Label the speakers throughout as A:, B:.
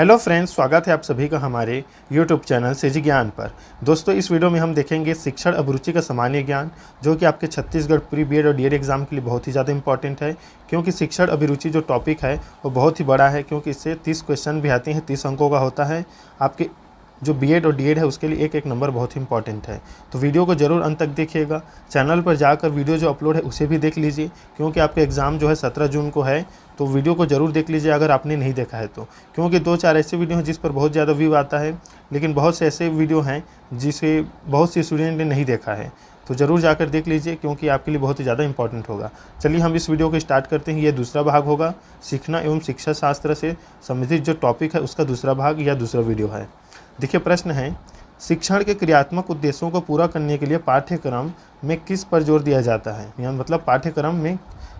A: Hello friends, स्वागत है आप सभी का हमारे यूट्यूब चैनल सेजी ज्ञान पर। दोस्तों, इस वीडियो में हम देखेंगे शिक्षण अभिरुचि का सामान्य ज्ञान, जो कि आपके छत्तीसगढ़ प्री बीएड और डीएड एग्जाम के लिए बहुत ही ज़्यादा इंपॉर्टेंट है। क्योंकि शिक्षण अभिरुचि जो टॉपिक है वो बहुत ही बड़ा है, क्योंकि इससे 30 क्वेश्चन भी आते हैं, 30 अंकों का होता है। आपके जो बीएड और डीएड है उसके लिए एक एक नंबर बहुत ही इंपॉर्टेंट है। तो वीडियो को जरूर अंत तक देखिएगा। चैनल पर जाकर वीडियो जो अपलोड है उसे भी देख लीजिए, क्योंकि आपका एग्ज़ाम जो है 17 जून को है। तो वीडियो को जरूर देख लीजिए अगर आपने नहीं देखा है तो, क्योंकि 2-4 ऐसे वीडियो हैं जिस पर बहुत ज़्यादा व्यू आता है, लेकिन बहुत से ऐसे वीडियो हैं जिसे बहुत से स्टूडेंट ने नहीं देखा है। तो ज़रूर जाकर देख लीजिए, क्योंकि आपके लिए बहुत ही ज़्यादा इंपॉर्टेंट होगा। चलिए हम इस वीडियो को स्टार्ट करते हैं। ये दूसरा भाग होगा, सीखना एवं शिक्षा शास्त्र से संबंधित जो टॉपिक है उसका दूसरा भाग या दूसरा वीडियो है। देखिए, प्रश्न है, शिक्षण के क्रियात्मक उद्देश्यों को पूरा करने के लिए पाठ्यक्रम में किस पर जोर दिया जाता है? यानी मतलब पाठ्यक्रम में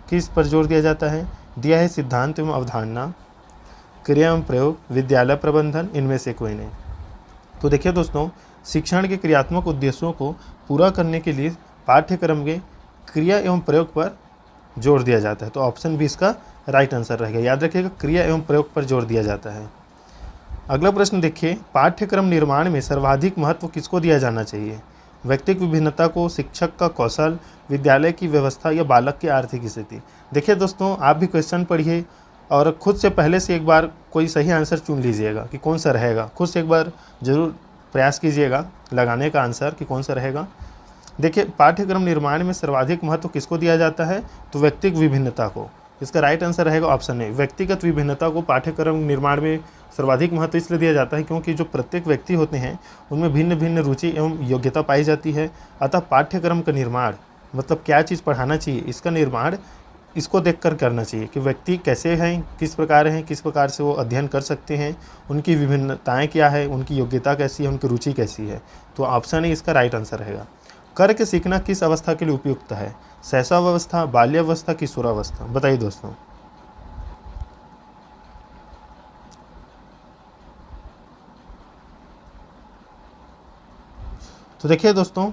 A: किस पर जोर दिया जाता है? दिया है सिद्धांत एवं अवधारणा, क्रिया एवं प्रयोग, विद्यालय प्रबंधन, इनमें से कोई नहीं। तो देखिए दोस्तों, शिक्षण के क्रियात्मक उद्देश्यों को पूरा करने के लिए पाठ्यक्रम के क्रिया एवं प्रयोग पर जोर दिया जाता है। तो ऑप्शन बी इसका राइट आंसर रहेगा। याद रखिएगा, क्रिया एवं प्रयोग पर जोर दिया जाता है। अगला प्रश्न देखिए, पाठ्यक्रम निर्माण में सर्वाधिक महत्व किसको दिया जाना चाहिए? व्यक्तिगत विभिन्नता को, शिक्षक का कौशल, विद्यालय की व्यवस्था या बालक की आर्थिक स्थिति? देखिए दोस्तों, आप भी क्वेश्चन पढ़िए और खुद से पहले से एक बार कोई सही आंसर चुन लीजिएगा कि कौन सा रहेगा। खुद से एक बार जरूर प्रयास कीजिएगा लगाने का आंसर कि कौन सा रहेगा। देखिए, पाठ्यक्रम निर्माण में सर्वाधिक महत्व किसको दिया जाता है? तो व्यक्तिगत विभिन्नता को। इसका राइट आंसर रहेगा ऑप्शन ए, व्यक्तिगत विभिन्नता को पाठ्यक्रम निर्माण में सर्वाधिक महत्व इसलिए दिया जाता है क्योंकि जो प्रत्येक व्यक्ति होते हैं उनमें भिन्न भिन्न रुचि एवं योग्यता पाई जाती है। अतः पाठ्यक्रम का निर्माण मतलब क्या चीज़ पढ़ाना चाहिए, इसका निर्माण इसको देखकर करना चाहिए कि व्यक्ति कैसे हैं, किस प्रकार से वो अध्ययन कर सकते हैं, उनकी विभिन्नताएँ क्या है, उनकी योग्यता कैसी है, उनकी रुचि कैसी है। तो ऑप्शन ए इसका राइट आंसर रहेगा। करके सीखना किस अवस्था के लिए उपयुक्त है? शैशवावस्था, बाल्यावस्था, किशोरावस्था? बताइए दोस्तों। तो देखिए दोस्तों,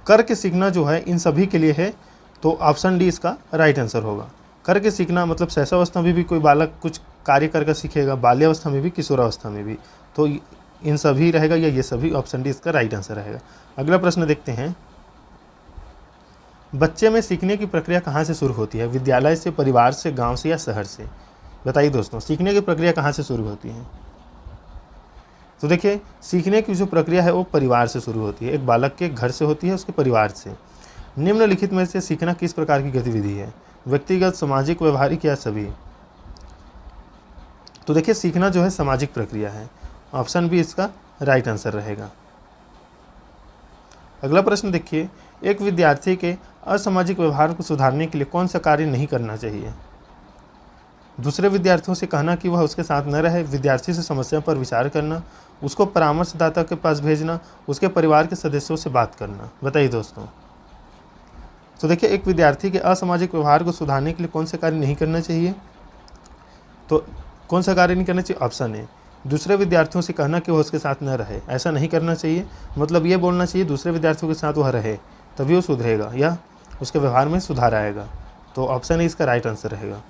A: करके सीखना जो है इन सभी के लिए है, तो ऑप्शन डी इसका राइट आंसर होगा। करके सीखना मतलब शैशवावस्था में भी कोई बालक कुछ कार्य करके सीखेगा, बाल्यावस्था में भी, किशोरावस्था में भी। तो इन सभी रहेगा या ये सभी? ऑप्शन डी इसका राइट आंसर रहेगा। अगला प्रश्न देखते हैं, बच्चे में सीखने की प्रक्रिया कहाँ से शुरू होती है? विद्यालय से, परिवार से, गांव से या शहर से? बताइए दोस्तों, सीखने की प्रक्रिया कहाँ से शुरू होती है? तो देखिए, सीखने की जो प्रक्रिया है वो परिवार से शुरू होती है। एक बालक के घर से होती है, उसके परिवार से। निम्नलिखित में से सीखना किस प्रकार की गतिविधि है? व्यक्तिगत, सामाजिक, व्यवहारिक या सभी? तो देखिए, सीखना जो है सामाजिक प्रक्रिया है। ऑप्शन बी इसका राइट आंसर रहेगा। अगला प्रश्न देखिए, एक विद्यार्थी के असामाजिक व्यवहार को सुधारने के लिए कौन सा कार्य नहीं करना चाहिए? दूसरे विद्यार्थियों से कहना कि वह उसके साथ न रहे, विद्यार्थी से समस्या पर विचार करना, उसको परामर्शदाता के पास भेजना, उसके परिवार के सदस्यों से बात करना? बताइए दोस्तों। तो देखिए, एक विद्यार्थी के असामाजिक व्यवहार को सुधारने के लिए कौन सा कार्य नहीं करना चाहिए? तो कौन सा कार्य नहीं करना चाहिए? ऑप्शन ए, दूसरे विद्यार्थियों से कहना कि वह उसके साथ न रहे। ऐसा नहीं करना चाहिए, मतलब ये बोलना चाहिए दूसरे विद्यार्थियों के साथ वह रहे, तभी वो सुधरेगा या उसके व्यवहार में सुधार आएगा। तो ऑप्शन ए इसका राइट आंसर रहेगा।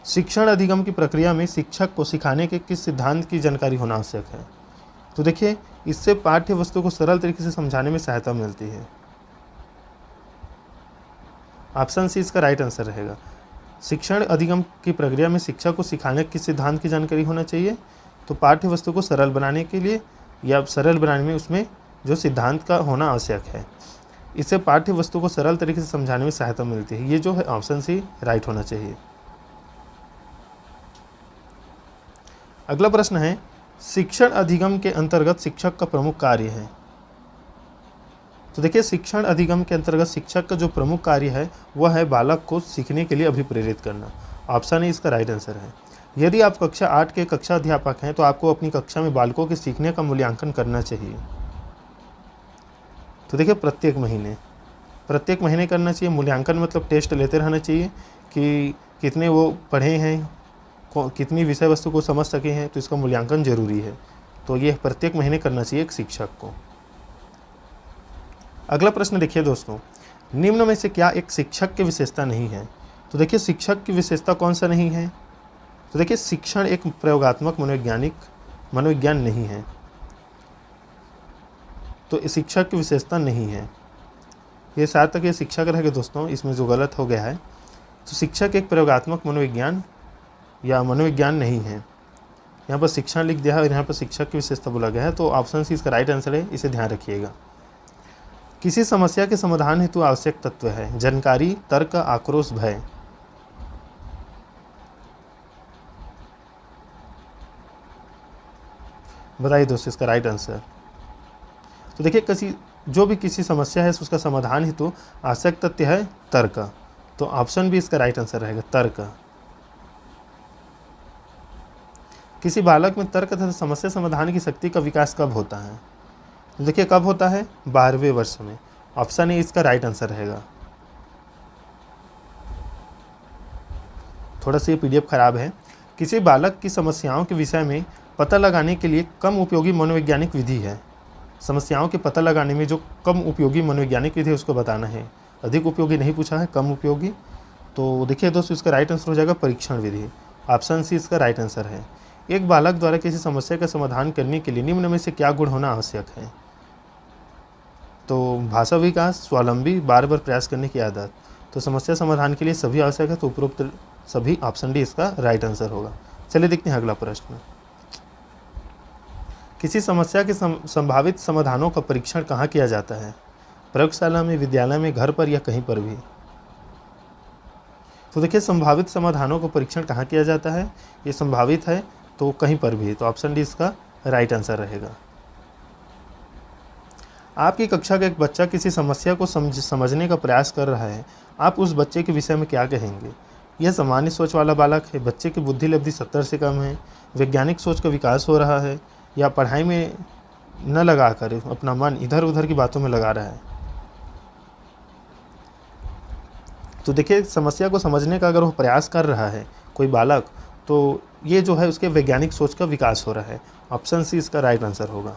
A: शिक्षण अधिगम की प्रक्रिया में शिक्षक को सिखाने के किस सिद्धांत की जानकारी होना आवश्यक है? तो देखिए, इससे पाठ्य वस्तु को सरल तरीके से समझाने में सहायता मिलती है। ऑप्शन सी इसका राइट आंसर रहेगा। शिक्षण अधिगम की प्रक्रिया में शिक्षक को सिखाने के किस सिद्धांत की जानकारी होना चाहिए? तो पाठ्य वस्तु को सरल बनाने के लिए या सरल बनाने में उसमें जो सिद्धांत का होना आवश्यक है। इससे पाठ्य वस्तु को सरल तरीके से समझाने में सहायता मिलती है। ये जो है ऑप्शन सी राइट होना चाहिए। अगला प्रश्न है, शिक्षण अधिगम के अंतर्गत शिक्षक का प्रमुख कार्य है? तो देखिए, शिक्षण अधिगम के अंतर्गत शिक्षक का जो प्रमुख कार्य है वह है बालक को सीखने के लिए अभिप्रेरित करना। ऑप्शन ए इसका राइट आंसर है। यदि आप कक्षा 8 के कक्षा अध्यापक हैं तो आपको अपनी कक्षा में बालकों के सीखने का मूल्यांकन करना चाहिए। तो देखिए, प्रत्येक महीने करना चाहिए मूल्यांकन, मतलब टेस्ट लेते रहना चाहिए कि कितने वो पढ़े हैं, कितनी विषय वस्तु को समझ सके हैं। तो इसका मूल्यांकन जरूरी है। तो ये प्रत्येक महीने करना चाहिए एक शिक्षक को। अगला प्रश्न देखिए दोस्तों, निम्न में से क्या एक शिक्षक की विशेषता नहीं है? तो देखिए, शिक्षक की विशेषता कौन सा नहीं है? तो देखिए, शिक्षण एक प्रयोगात्मक, मनोवैज्ञानिक मनोविज्ञान नहीं है, तो शिक्षक की विशेषता नहीं है। ये साथ तक ये शिक्षक रहेगा दोस्तों, इसमें जो गलत हो गया है, तो शिक्षक एक प्रयोगात्मक मनोविज्ञान या मनोविज्ञान नहीं है। यहाँ पर शिक्षण लिख दिया है और यहाँ पर शिक्षक की विशेषता बोला गया है, तो ऑप्शन सी इसका राइट आंसर है, इसे ध्यान रखिएगा। किसी समस्या के समाधान हेतु आवश्यक तत्व है जानकारी, तर्क, आक्रोश, भय। बताइए दोस्तों इसका राइट आंसर। तो देखिए जो भी किसी समस्या है उसका समाधान हेतु आवश्यक तथ्य है तर्क, तो ऑप्शन बी इसका राइट आंसर रहेगा, तर्क। किसी बालक में तर्क तथा समस्या समाधान की शक्ति का विकास कब होता है? तो देखिए कब होता है, 12वें वर्ष में। ऑप्शन ए इसका राइट आंसर रहेगा। थोड़ा सा ये पीडीएफ खराब है। किसी बालक की समस्याओं के विषय में पता लगाने के लिए कम उपयोगी मनोवैज्ञानिक विधि है। समस्याओं के पता लगाने में जो कम उपयोगी मनोवैज्ञानिक विधि है उसको बताना है। अधिक उपयोगी नहीं पूछा है, कम उपयोगी। तो देखिए दोस्तों इसका राइट आंसर हो जाएगा परीक्षण विधि। ऑप्शन सी इसका राइट आंसर है। एक बालक द्वारा किसी समस्या का समाधान करने के लिए निम्न में से क्या गुण होना आवश्यक है? तो भाषा विकास, स्वावलंबी, बार बार प्रयास करने की आदत। तो समस्या समाधान के लिए सभी आवश्यक है, तो उपरोक्त सभी, ऑप्शन डी इसका राइट आंसर होगा। चलिए देखते हैं अगला प्रश्न। किसी समस्या के संभावित समाधानों का परीक्षण कहाँ किया जाता है? प्रयोगशाला में, विद्यालय में, घर पर या कहीं पर भी? तो देखिए संभावित समाधानों का परीक्षण कहाँ किया जाता है? ये संभावित है तो कहीं पर भी, तो ऑप्शन डी इसका राइट आंसर रहेगा। आपकी कक्षा का एक बच्चा किसी समस्या को समझने का प्रयास कर रहा है, आप उस बच्चे के विषय में क्या कहेंगे? यह सामान्य सोच वाला बालक है, बच्चे की बुद्धि लब्धि 70 से कम है, वैज्ञानिक सोच का विकास हो रहा है, या पढ़ाई में न लगाकर अपना मन इधर उधर की बातों में लगा रहा है? तो देखिए समस्या को समझने का अगर वो प्रयास कर रहा है कोई बालक, तो ये जो है उसके वैज्ञानिक सोच का विकास हो रहा है। ऑप्शन सी इसका राइट आंसर होगा।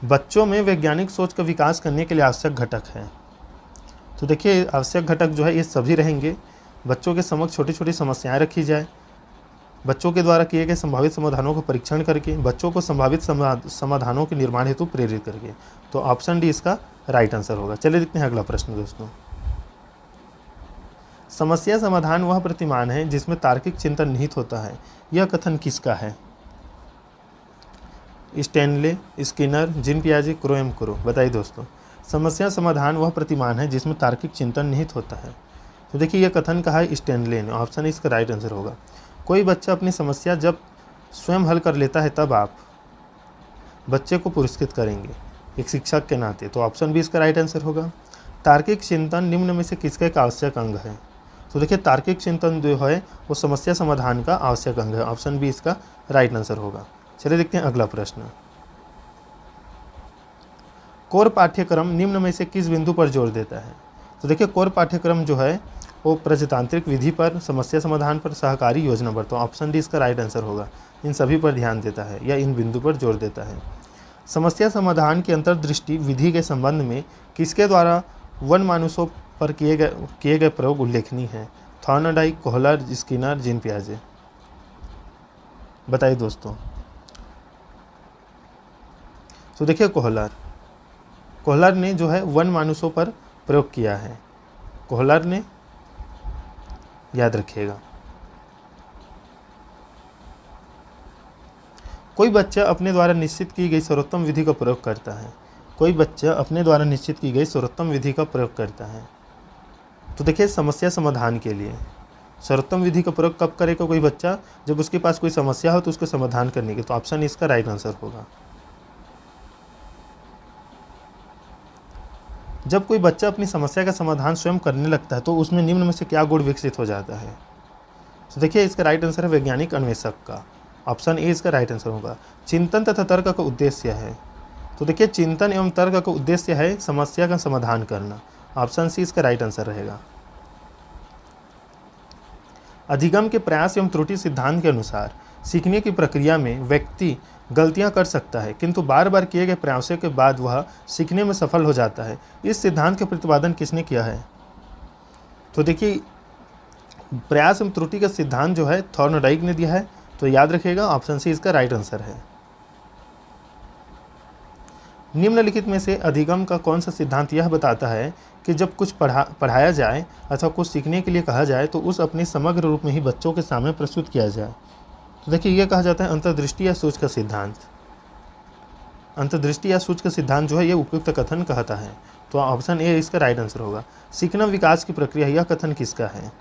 A: बच्चों में वैज्ञानिक सोच का विकास करने के लिए आवश्यक घटक है। तो देखिए आवश्यक घटक जो है ये सभी रहेंगे। बच्चों के समक्ष छोटी छोटी समस्याएं रखी जाए, बच्चों के द्वारा किए गए संभावित समाधानों का परीक्षण करके, बच्चों को संभावित समाधानों के निर्माण हेतु प्रेरित करके। तो ऑप्शन डी इसका राइट आंसर होगा। चलिए देखते हैं अगला प्रश्न दोस्तों। समस्या समाधान वह प्रतिमान है जिसमें तार्किक चिंतन निहित होता है, यह कथन किसका है? स्टैनले, स्किनर, जीन पियाजे, क्रो। बताइए दोस्तों। समस्या समाधान वह प्रतिमान है जिसमें तार्किक चिंतन निहित होता है। तो देखिए यह कथन कहा है स्टैनले ने, ऑप्शन इसका राइट आंसर होगा। कोई बच्चा अपनी समस्या जब स्वयं हल कर लेता है तब आप बच्चे को पुरस्कृत करेंगे एक शिक्षक के नाते, तो ऑप्शन बी इसका राइट आंसर होगा। तार्किक चिंतन निम्न में से किसका एक आवश्यक अंग है? तो देखिए तार्किक चिंतन जो है वो समस्या समाधान का आवश्यक अंग है। ऑप्शन बी इसका राइट आंसर होगा। चलिए देखते हैं अगला प्रश्न। कोर पाठ्यक्रम निम्न में से किस बिंदु पर जोर देता है? तो देखिए कोर पाठ्यक्रम जो है वो प्रजातांत्रिक विधि पर, समस्या समाधान पर, सहकारी योजना पर। तो ऑप्शन डी इसका राइट आंसर होगा। इन सभी पर ध्यान देता है या इन बिंदु पर जोर देता है। समस्या समाधान की अंतर्दृष्टि विधि के संबंध में किसके द्वारा वन मानुषों पर किए गए प्रयोग उल्लेखनीय है? थॉर्नडाइक, कोहलर, स्किनर, जीन पियाजे। बताइए दोस्तों। तो देखिए कोहलर ने जो है वन मानुषों पर प्रयोग किया है। कोहलर ने, याद रखिएगा। कोई बच्चा अपने द्वारा निश्चित की गई सर्वोत्तम विधि का प्रयोग करता है। कोई बच्चा अपने द्वारा निश्चित की गई सर्वोत्तम विधि का प्रयोग करता है। तो देखिए समस्या समाधान के लिए सर्वोत्तम विधि का प्रयोग कब करेगा कोई बच्चा? जब उसके पास कोई समस्या हो तो उसको समाधान करने की। तो ऑप्शन इसका राइट आंसर होगा। जब कोई बच्चा अपनी समस्या का समाधान स्वयं करने लगता है तो उसमें निम्न में से क्या गुण विकसित हो जाता है? तो देखिए इसका राइट आंसर है वैज्ञानिक अन्वेषक का। ऑप्शन ए इसका राइट आंसर होगा। चिंतन तथा तर्क का उद्देश्य है। तो देखिए चिंतन एवं तर्क का उद्देश्य है समस्या का समाधान करना। ऑप्शन सी इसका राइट आंसर रहेगा। अधिगम के प्रयास एवं त्रुटि सिद्धांत के अनुसार सीखने की प्रक्रिया में व्यक्ति गलतियां कर सकता है, किंतु बार बार किए गए प्रयासों के बाद वह सीखने में सफल हो जाता है। इस सिद्धांत का प्रतिपादन किसने किया है? तो देखिए प्रयास एवं त्रुटि का सिद्धांत जो है थॉर्नडाइक ने दिया है, तो याद रखिएगा ऑप्शन सी इसका राइट आंसर है। निम्नलिखित में से अधिगम का कौन सा सिद्धांत यह बताता है कि जब कुछ पढ़ाया जाए अथवा कुछ सीखने के लिए कहा जाए तो उस अपने समग्र रूप में ही बच्चों के सामने प्रस्तुत किया जाए। तो देखिए यह कहा जाता है अंतर्दृष्टि या सूझ का सिद्धांत। अंतर्दृष्टि या सूझ का सिद्धांत जो है यह उपयुक्त कथन कहता है, तो ऑप्शन ए इसका राइट आंसर होगा। सीखना विकास की प्रक्रिया, यह कथन किसका है?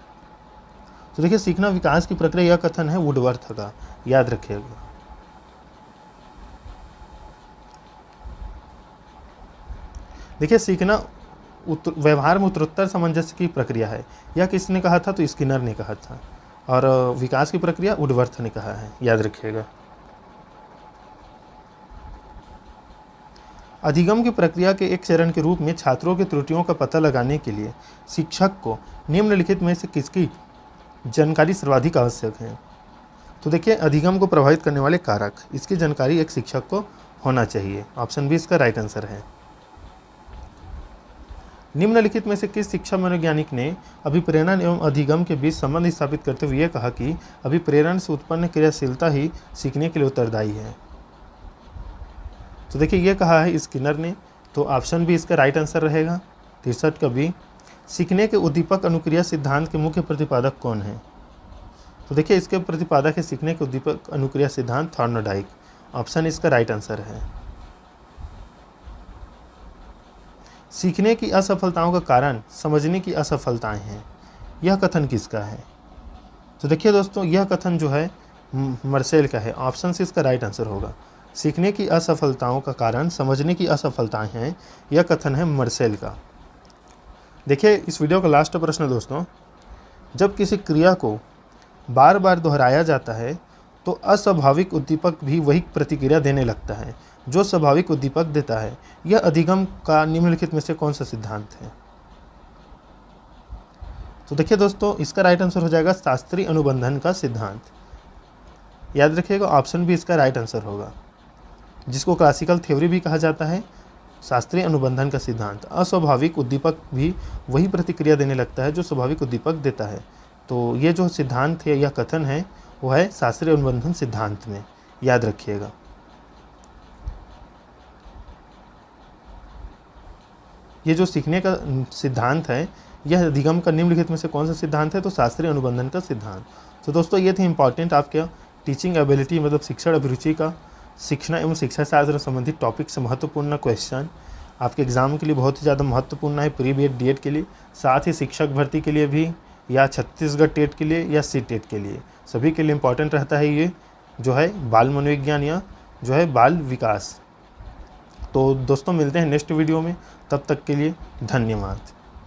A: तो देखिए सीखना विकास की प्रक्रिया यह कथन है वुडवर्थ का, याद रखिएगा। देखिए सीखना व्यवहार में उत्तरोत्तर सामंजस्य की प्रक्रिया है, यह किसने कहा था? तो स्किनर ने कहा था। और विकास की प्रक्रिया वुडवर्थ ने कहा है, याद रखिएगा। अधिगम की प्रक्रिया के एक चरण के रूप में छात्रों की त्रुटियों का पता लगाने के लिए शिक्षक को निम्नलिखित में से किसकी जानकारी सर्वाधिक आवश्यक है? तो देखिए अधिगम को प्रभावित करने वाले कारक, इसकी जानकारी एक शिक्षक को होना चाहिए। ऑप्शन बी इसका राइट आंसर है। निम्नलिखित में से किस शिक्षा मनोवैज्ञानिक ने अभिप्रेरण एवं अधिगम के बीच संबंध स्थापित करते हुए यह कहा कि अभिप्रेरण से उत्पन्न क्रियाशीलता ही सीखने के लिए उत्तरदायी है? तो देखिए ये कहा है स्किनर ने, तो ऑप्शन बी इसका राइट आंसर रहेगा 63 का बी। सीखने के उद्दीपक अनुक्रिया सिद्धांत के मुख्य प्रतिपादक कौन है? तो देखिए इसके प्रतिपादक है सीखने के उद्दीपक अनुक्रिया सिद्धांत थॉर्नडाइक। ऑप्शन इसका राइट आंसर है। सीखने की असफलताओं का कारण समझने की असफलताएं हैं, यह कथन किसका है? तो देखिए दोस्तों यह कथन जो है मर्सेल का है। ऑप्शन से इसका राइट आंसर होगा। सीखने की असफलताओं का कारण समझने की असफलताएं हैं, यह कथन है मर्सेल का। देखिए इस वीडियो का लास्ट प्रश्न दोस्तों, जब किसी क्रिया को बार बार दोहराया जाता है तो अस्वाभाविक उद्दीपक भी वही प्रतिक्रिया देने लगता है जो स्वाभाविक उद्दीपक देता है। यह अधिगम का निम्नलिखित में से कौन सा सिद्धांत है? तो देखिए दोस्तों इसका राइट आंसर हो जाएगा शास्त्रीय अनुबंधन का सिद्धांत। याद रखिएगा ऑप्शन भी इसका राइट आंसर होगा, जिसको क्लासिकल थ्योरी भी कहा जाता है। शास्त्रीय अनुबंधन का सिद्धांत, अस्वाभाविक उद्दीपक भी वही प्रतिक्रिया देने लगता है जो स्वाभाविक उद्दीपक देता है। तो ये जो सिद्धांत है या कथन है वो है शास्त्रीय अनुबंधन सिद्धांत में, याद रखिएगा। ये जो सीखने का सिद्धांत है यह अधिगम का निम्नलिखित में से कौन सा सिद्धांत है? तो शास्त्रीय अनुबंधन का सिद्धांत। तो दोस्तों ये थे इंपॉर्टेंट आपके टीचिंग एबिलिटी मतलब शिक्षण अभिरुचि का शिक्षण एवं शिक्षा शास्त्र संबंधित टॉपिक से महत्वपूर्ण क्वेश्चन आपके एग्जाम के लिए बहुत ही ज़्यादा महत्वपूर्ण है, प्री बीएड डीएड के लिए, साथ ही शिक्षक भर्ती के लिए भी, या छत्तीसगढ़ टेट के लिए या सी टेट के लिए, सभी के लिए इम्पॉर्टेंट रहता है ये जो है बाल मनोविज्ञान या जो है बाल विकास। तो दोस्तों मिलते हैं नेक्स्ट वीडियो में, तब तक के लिए धन्यवाद।